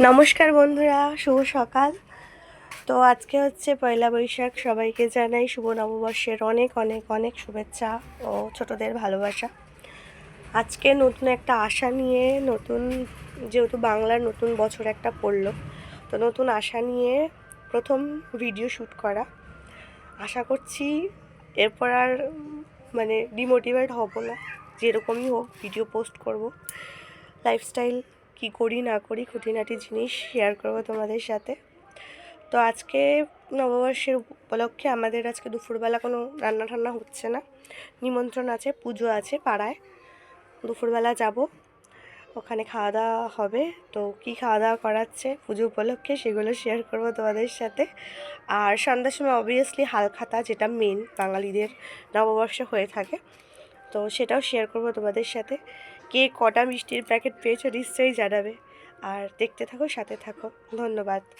নমস্কার বন্ধুরা, শুভ সকাল। তো আজকে হচ্ছে পয়লা বৈশাখ। সবাইকে জানাই শুভ নববর্ষের অনেক অনেক অনেক শুভেচ্ছা ও ছোটদের ভালোবাসা। আজকে নতুন একটা আশা নিয়ে, যেহেতু বাংলার নতুন বছর একটা পড়লো, তো নতুন আশা নিয়ে প্রথম ভিডিও শ্যুট করা। আশা করছি এরপর আর ডিমোটিভেট হব না, যেরকমই হোক ভিডিও পোস্ট করব। লাইফস্টাইল কী করি না করি খুঁটিনাটি জিনিস শেয়ার করবো তোমাদের সাথে। তো আজকে নববর্ষের উপলক্ষে আমাদের আজকে দুপুরবেলা কোনো রান্না ঠান্না হচ্ছে না, নিমন্ত্রণ আছে, পুজো আছে পাড়ায়। দুপুরবেলা যাব, ওখানে খাওয়া দাওয়া হবে। তো কী খাওয়া দাওয়া করাচ্ছে পুজো উপলক্ষে সেগুলো শেয়ার করবো তোমাদের সাথে। আর সন্ধ্যার সময় অবভিয়াসলি হালখাতা, যেটা মেন বাঙালিদের নববর্ষে হয়ে থাকে, তো সেটাও শেয়ার করবো তোমাদের সাথে। কে কটা মিষ্টির প্যাকেট পেয়েছো নিশ্চয়ই জানাবে। আর দেখতে থাকো, সাথে থাকো। ধন্যবাদ।